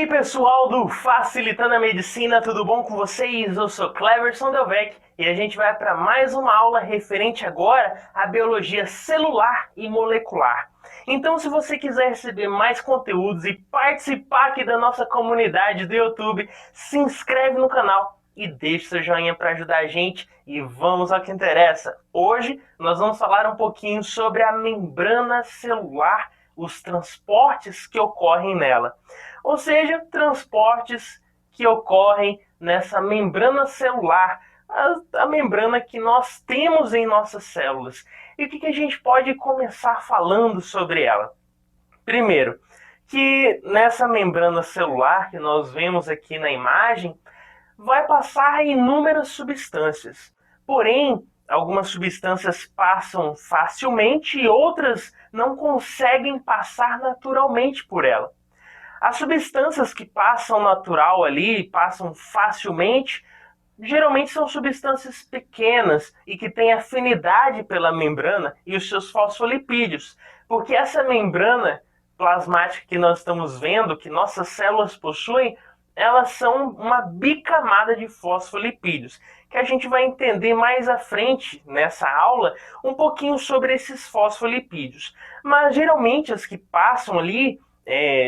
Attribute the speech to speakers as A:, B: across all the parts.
A: aí pessoal do Facilitando a Medicina, tudo bom com vocês? Eu sou Cleverson Delvecq e a gente vai para mais uma aula referente agora à biologia celular e molecular. Então, se você quiser receber mais conteúdos e participar aqui da nossa comunidade do YouTube, se inscreve no canal e deixa seu joinha para ajudar a gente e vamos ao que interessa. Hoje nós vamos falar um pouquinho sobre a membrana celular, os transportes que ocorrem nela. Ou seja, transportes que ocorrem nessa membrana celular, a membrana que nós temos em nossas células. E o que a gente pode começar falando sobre ela? Primeiro, que nessa membrana celular que nós vemos aqui na imagem, vai passar inúmeras substâncias. Porém, algumas substâncias passam facilmente e outras não conseguem passar naturalmente por ela. As substâncias que passam natural ali, passam facilmente, geralmente são substâncias pequenas e que têm afinidade pela membrana e os seus fosfolipídios, porque essa membrana plasmática que nós estamos vendo, que nossas células possuem, elas são uma bicamada de fosfolipídios, que a gente vai entender mais à frente nessa aula um pouquinho sobre esses fosfolipídios. Mas geralmente as que passam ali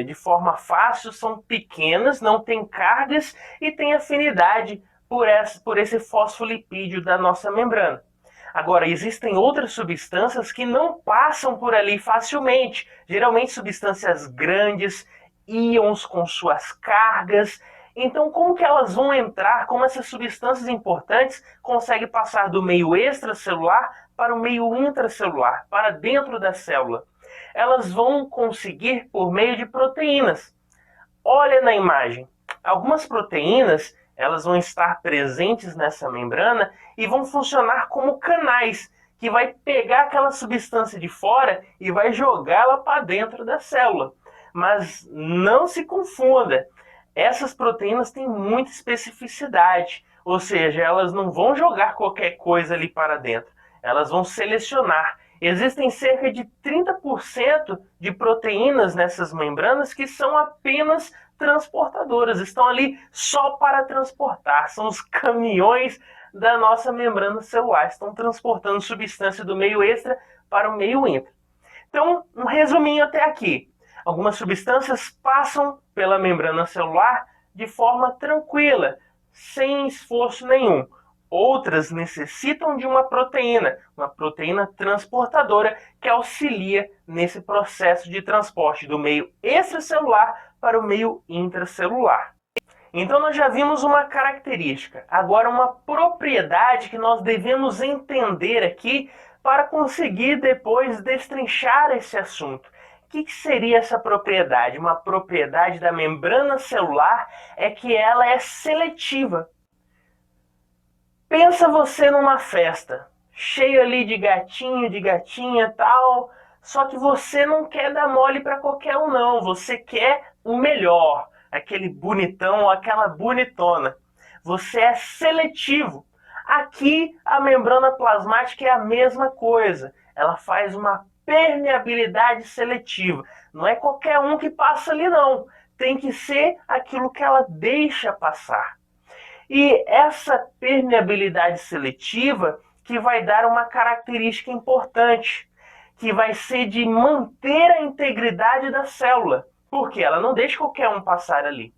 A: de forma fácil são pequenas, não têm cargas e têm afinidade por esse fosfolipídio da nossa membrana. Agora, existem outras substâncias que não passam por ali facilmente, geralmente substâncias grandes, íons com suas cargas. Então, como que elas vão entrar, como essas substâncias importantes conseguem passar do meio extracelular para o meio intracelular, para dentro da célula? Elas vão conseguir por meio de proteínas. Olha na imagem, algumas proteínas elas vão estar presentes nessa membrana e vão funcionar como canais, que vai pegar aquela substância de fora e vai jogá-la para dentro da célula. Mas não se confunda, essas proteínas têm muita especificidade, ou seja, elas não vão jogar qualquer coisa ali para dentro, elas vão selecionar. Existem cerca de 30% de proteínas nessas membranas que são apenas transportadoras, estão ali só para transportar, são os caminhões da nossa membrana celular, estão transportando substância do meio extra para o meio intra. Então, um resuminho até aqui. Algumas substâncias passam pela membrana celular de forma tranquila, sem esforço nenhum. Outras necessitam de uma proteína transportadora que auxilia nesse processo de transporte do meio extracelular para o meio intracelular. Então nós já vimos uma característica, agora uma propriedade que nós devemos entender aqui para conseguir depois destrinchar esse assunto. O que seria essa propriedade? Uma propriedade da membrana celular é que ela é seletiva. Pensa você numa festa, cheio ali de gatinho, de gatinha e tal, só que você não quer dar mole para qualquer um não, você quer o melhor, aquele bonitão ou aquela bonitona. Você é seletivo. Aqui a membrana plasmática é a mesma coisa, ela faz uma permeabilidade seletiva. Não é qualquer um que passa ali não, tem que ser aquilo que ela deixa passar. E essa permeabilidade seletiva que vai dar uma característica importante, que vai ser de manter a integridade da célula, porque ela não deixa qualquer um passar ali.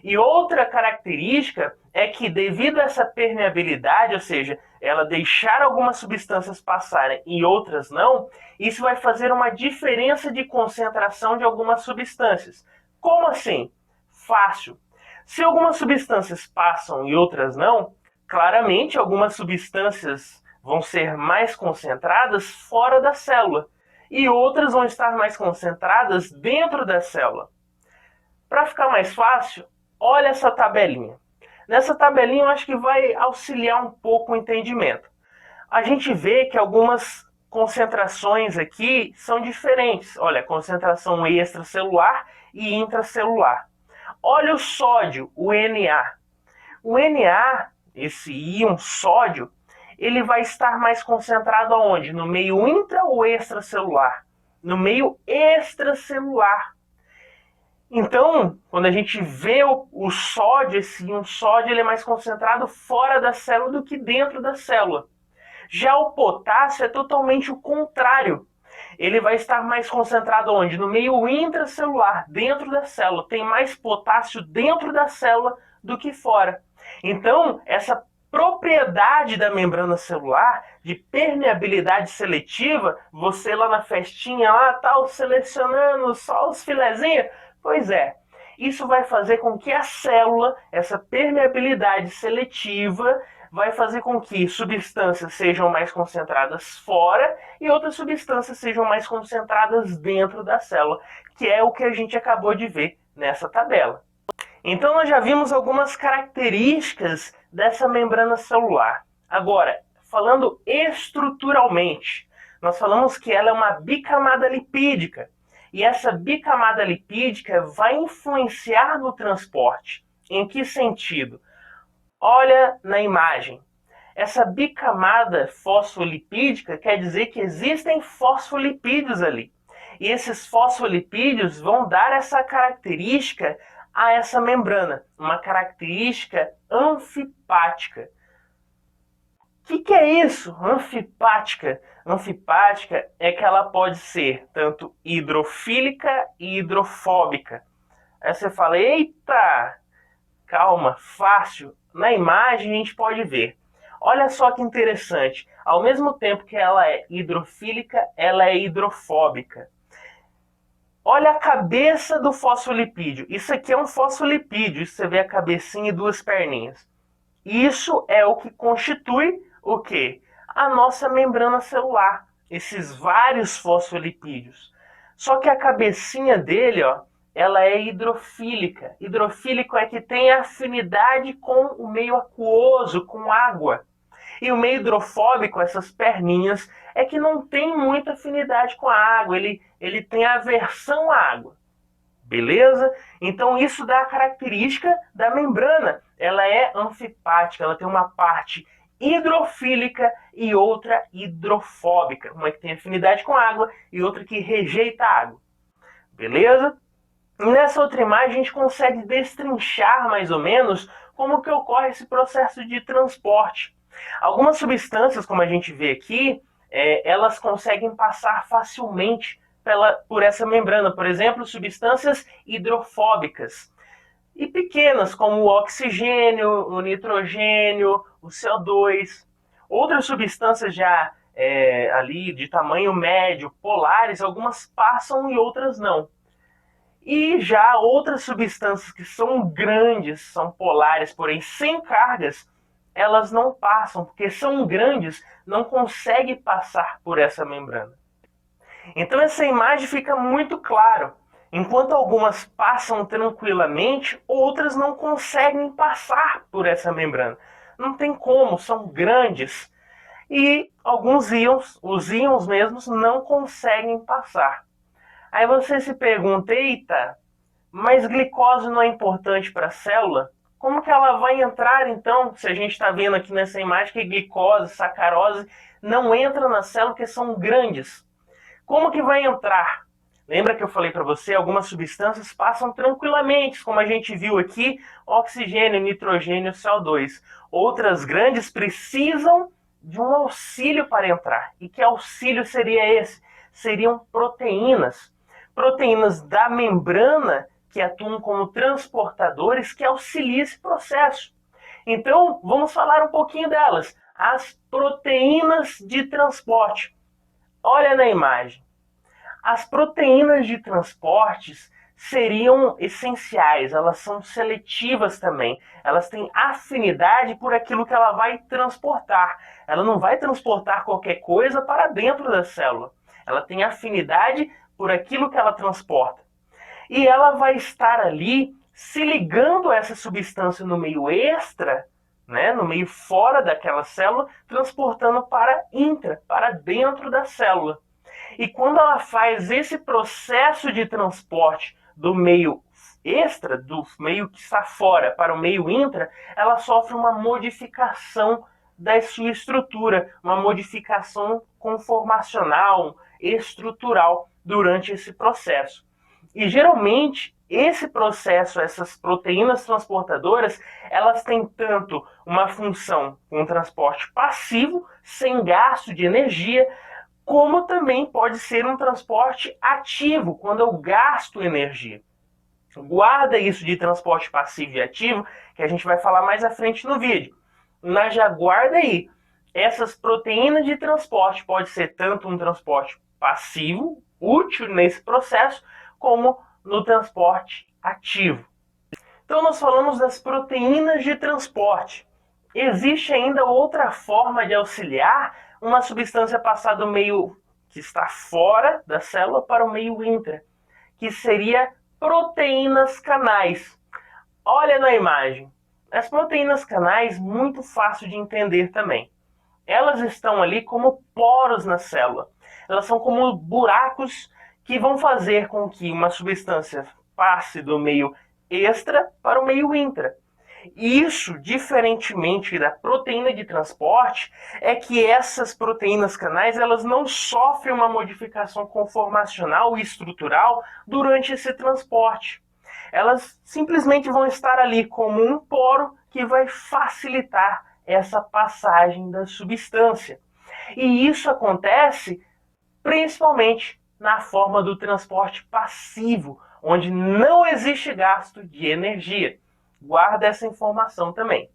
A: E outra característica é que devido a essa permeabilidade, ou seja, ela deixar algumas substâncias passarem e outras não, isso vai fazer uma diferença de concentração de algumas substâncias. Como assim? Fácil. Se algumas substâncias passam e outras não, claramente algumas substâncias vão ser mais concentradas fora da célula e outras vão estar mais concentradas dentro da célula. Para ficar mais fácil, olha essa tabelinha. Nessa tabelinha eu acho que vai auxiliar um pouco o entendimento. A gente vê que algumas concentrações aqui são diferentes. Olha, concentração extracelular e intracelular. Olha o sódio, o Na. O Na, esse íon sódio, ele vai estar mais concentrado aonde? No meio intra ou extracelular? No meio extracelular. Então, quando a gente vê o sódio, um sódio ele é mais concentrado fora da célula do que dentro da célula. Já o potássio é totalmente o contrário. Ele vai estar mais concentrado onde? No meio intracelular, dentro da célula. Tem mais potássio dentro da célula do que fora. Então, essa propriedade da membrana celular de permeabilidade seletiva, você lá na festinha, lá tal, selecionando só os filezinhos, pois é, isso vai fazer com que a célula, essa permeabilidade seletiva, vai fazer com que substâncias sejam mais concentradas fora e outras substâncias sejam mais concentradas dentro da célula, que é o que a gente acabou de ver nessa tabela. Então nós já vimos algumas características dessa membrana celular. Agora, falando estruturalmente, nós falamos que ela é uma bicamada lipídica. E essa bicamada lipídica vai influenciar no transporte. Em que sentido? Olha na imagem. Essa bicamada fosfolipídica quer dizer que existem fosfolipídios ali. E esses fosfolipídios vão dar essa característica a essa membrana, uma característica anfipática. O que é isso? Anfipática. Anfipática é que ela pode ser tanto hidrofílica e hidrofóbica. Aí você fala, eita, calma, fácil. Na imagem a gente pode ver. Olha só que interessante. Ao mesmo tempo que ela é hidrofílica, ela é hidrofóbica. Olha a cabeça do fosfolipídio. Isso aqui é um fosfolipídio. Isso você vê a cabecinha e duas perninhas. Isso é o que constitui o quê? A nossa membrana celular. Esses vários fosfolipídios. Só que a cabecinha dele, ó, ela é hidrofílica. Hidrofílico é que tem afinidade com o meio aquoso, com água. E o meio hidrofóbico, essas perninhas, é que não tem muita afinidade com a água, ele tem aversão à água. Beleza? Então isso dá a característica da membrana. Ela é anfipática, ela tem uma parte hidrofílica e outra hidrofóbica. Uma que tem afinidade com a água e outra que rejeita a água. Beleza? E nessa outra imagem a gente consegue destrinchar mais ou menos como que ocorre esse processo de transporte. Algumas substâncias, como a gente vê aqui, elas conseguem passar facilmente por essa membrana. Por exemplo, substâncias hidrofóbicas. E pequenas, como o oxigênio, o nitrogênio, o CO2. Outras substâncias já ali de tamanho médio, polares, algumas passam e outras não. E já outras substâncias que são grandes, são polares, porém sem cargas, elas não passam, porque são grandes, não conseguem passar por essa membrana. Então essa imagem fica muito claro. Enquanto algumas passam tranquilamente, outras não conseguem passar por essa membrana. Não tem como, são grandes. E alguns íons, os íons mesmos, não conseguem passar. Aí você se pergunta, eita, mas glicose não é importante para a célula? Como que ela vai entrar então, se a gente está vendo aqui nessa imagem que glicose, sacarose não entra na célula porque são grandes? Como que vai entrar? Lembra que eu falei para você, algumas substâncias passam tranquilamente, como a gente viu aqui, oxigênio, nitrogênio, CO2. Outras grandes precisam de um auxílio para entrar. E que auxílio seria esse? Seriam proteínas. Proteínas da membrana que atuam como transportadores que auxiliam esse processo. Então, vamos falar um pouquinho delas. As proteínas de transporte. Olha na imagem. As proteínas de transportes seriam essenciais, elas são seletivas também. Elas têm afinidade por aquilo que ela vai transportar. Ela não vai transportar qualquer coisa para dentro da célula. Ela tem afinidade por aquilo que ela transporta. E ela vai estar ali se ligando a essa substância no meio extra, né, no meio fora daquela célula, transportando para intra, para dentro da célula. E quando ela faz esse processo de transporte do meio extra, do meio que está fora para o meio intra, ela sofre uma modificação da sua estrutura, uma modificação conformacional, estrutural durante esse processo. E geralmente esse processo, essas proteínas transportadoras, elas têm tanto uma função com transporte passivo, sem gasto de energia, como também pode ser um transporte ativo, quando eu gasto energia. Guarda isso de transporte passivo e ativo, que a gente vai falar mais à frente no vídeo. Mas já guarda aí, essas proteínas de transporte pode ser tanto um transporte passivo, útil nesse processo, como no transporte ativo. Então nós falamos das proteínas de transporte. Existe ainda outra forma de auxiliar uma substância passar do meio que está fora da célula para o meio intra, que seria proteínas canais. Olha na imagem. As proteínas canais, muito fácil de entender também. Elas estão ali como poros na célula. Elas são como buracos que vão fazer com que uma substância passe do meio extra para o meio intra. Isso, diferentemente da proteína de transporte, é que essas proteínas canais elas não sofrem uma modificação conformacional e estrutural durante esse transporte. Elas simplesmente vão estar ali como um poro que vai facilitar essa passagem da substância. E isso acontece principalmente na forma do transporte passivo, onde não existe gasto de energia. Guarda essa informação também.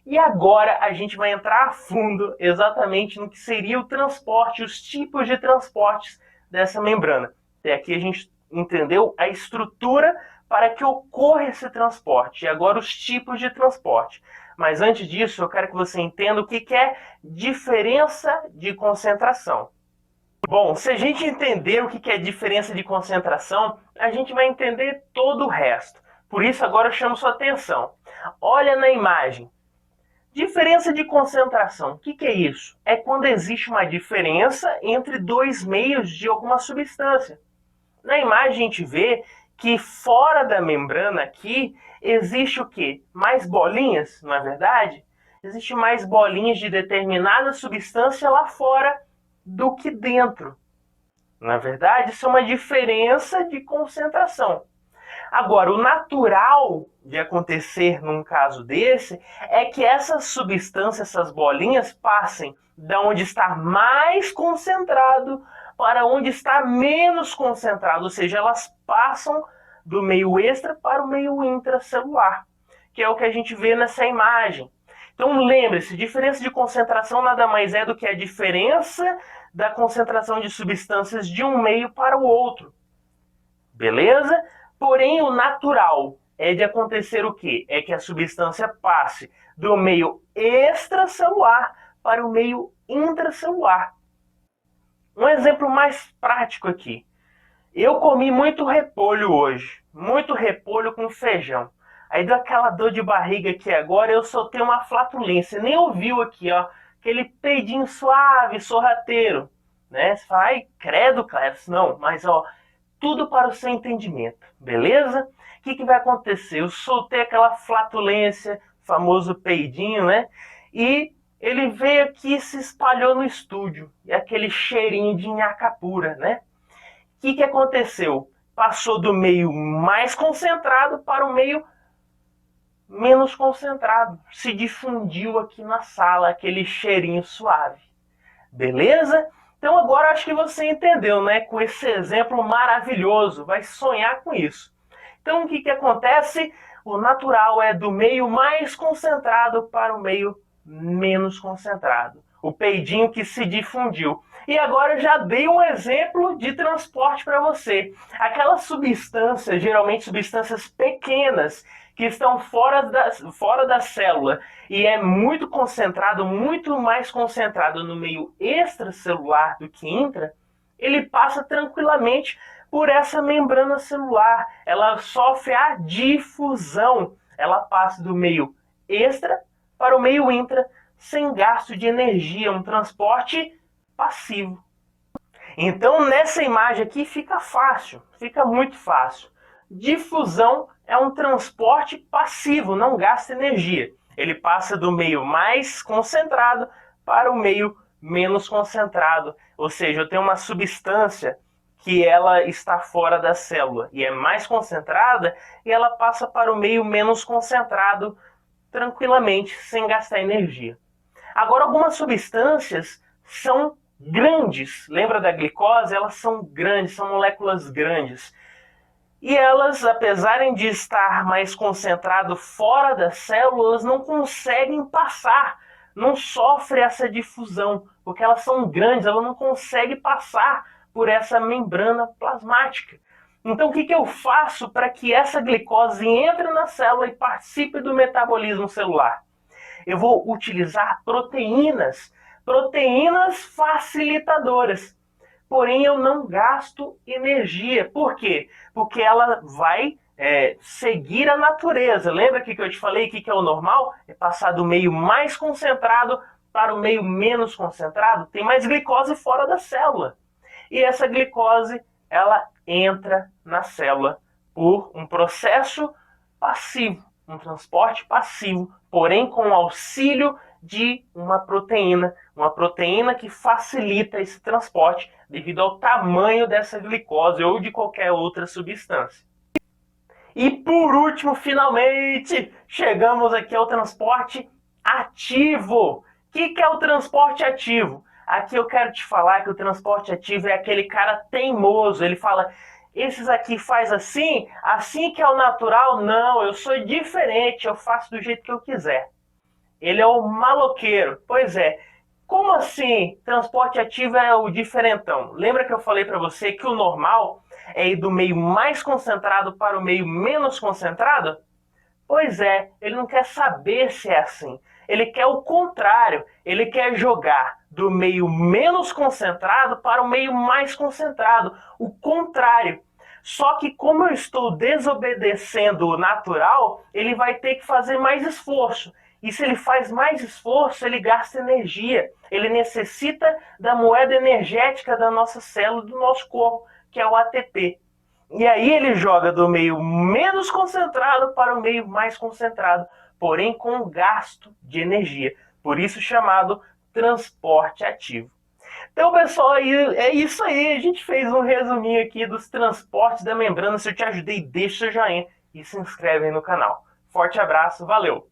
A: E agora a gente vai entrar a fundo exatamente no que seria o transporte, os tipos de transportes dessa membrana. Até aqui a gente entendeu a estrutura para que ocorra esse transporte e agora os tipos de transporte. Mas antes disso, eu quero que você entenda o que é diferença de concentração. Bom, se a gente entender o que é diferença de concentração, a gente vai entender todo o resto. Por isso, agora eu chamo sua atenção. Olha na imagem. Diferença de concentração. O que é isso? É quando existe uma diferença entre dois meios de alguma substância. Na imagem, a gente vê que fora da membrana aqui, existe o quê? Mais bolinhas, não é verdade? Existe mais bolinhas de determinada substância lá fora do que dentro. Na verdade, isso é uma diferença de concentração. Agora, o natural de acontecer num caso desse é que essas substâncias, essas bolinhas, passem da onde está mais concentrado para onde está menos concentrado, ou seja, elas passam do meio extra para o meio intracelular, que é o que a gente vê nessa imagem. Então lembre-se, diferença de concentração nada mais é do que a diferença da concentração de substâncias de um meio para o outro. Beleza? Porém, o natural é de acontecer o quê? É que a substância passe do meio extracelular para o meio intracelular. Um exemplo mais prático aqui. Eu comi muito repolho hoje. Muito repolho com feijão. Aí deu aquela dor de barriga aqui agora, eu soltei uma flatulência. Nem ouviu aqui, ó. Aquele peidinho suave, sorrateiro. Né? Você fala, ai, credo, Cleves. Não, mas ó, tudo para o seu entendimento. Beleza? O que vai acontecer? Eu soltei aquela flatulência, famoso peidinho, né? E ele veio aqui e se espalhou no estúdio. E aquele cheirinho de nhaca pura, né? O que aconteceu? Passou do meio mais concentrado para o meio menos concentrado. Se difundiu aqui na sala, aquele cheirinho suave. Beleza? Então agora acho que você entendeu, né? Com esse exemplo maravilhoso. Vai sonhar com isso. Então o que acontece? O natural é do meio mais concentrado para o meio menos concentrado. O peidinho que se difundiu. E agora eu já dei um exemplo de transporte para você. Aquelas substâncias, geralmente substâncias pequenas, que estão fora da célula e é muito concentrado, muito mais concentrado no meio extracelular do que intra, ele passa tranquilamente por essa membrana celular. Ela sofre a difusão. Ela passa do meio extra para o meio intra sem gasto de energia, um transporte passivo. Então, nessa imagem aqui fica fácil, fica muito fácil. Difusão é um transporte passivo, não gasta energia. Ele passa do meio mais concentrado para o meio menos concentrado. Ou seja, eu tenho uma substância que ela está fora da célula e é mais concentrada, e ela passa para o meio menos concentrado tranquilamente, sem gastar energia. Agora, algumas substâncias são grandes. Lembra da glicose? Elas são grandes, são moléculas grandes. E elas, apesar de estar mais concentrado fora das células, não conseguem passar, não sofre essa difusão, porque elas são grandes, ela não consegue passar por essa membrana plasmática. Então, o que eu faço para que essa glicose entre na célula e participe do metabolismo celular? Eu vou utilizar proteínas, proteínas facilitadoras. Porém, eu não gasto energia. Por quê? Porque ela vai seguir a natureza. Lembra que eu te falei que é o normal? É passar do meio mais concentrado para o meio menos concentrado. Tem mais glicose fora da célula. E essa glicose, ela entra na célula por um processo passivo, um transporte passivo, porém com o auxílio de uma proteína que facilita esse transporte devido ao tamanho dessa glicose ou de qualquer outra substância. E por último, finalmente, chegamos aqui ao transporte ativo. O que é o transporte ativo? Aqui eu quero te falar que o transporte ativo é aquele cara teimoso. Ele fala, esses aqui faz assim, assim que é o natural? Não, eu sou diferente, eu faço do jeito que eu quiser. Ele é o maloqueiro. Pois é. Como assim transporte ativo é o diferentão? Lembra que eu falei para você que o normal é ir do meio mais concentrado para o meio menos concentrado? Pois é, ele não quer saber se é assim. Ele quer o contrário. Ele quer jogar do meio menos concentrado para o meio mais concentrado. O contrário. Só que como eu estou desobedecendo o natural, ele vai ter que fazer mais esforço. E se ele faz mais esforço, ele gasta energia. Ele necessita da moeda energética da nossa célula, do nosso corpo, que é o ATP. E aí ele joga do meio menos concentrado para o meio mais concentrado, porém com gasto de energia. Por isso chamado transporte ativo. Então, pessoal, é isso aí. A gente fez um resuminho aqui dos transportes da membrana. Se eu te ajudei, deixa seu joinha e se inscreve aí no canal. Forte abraço, valeu!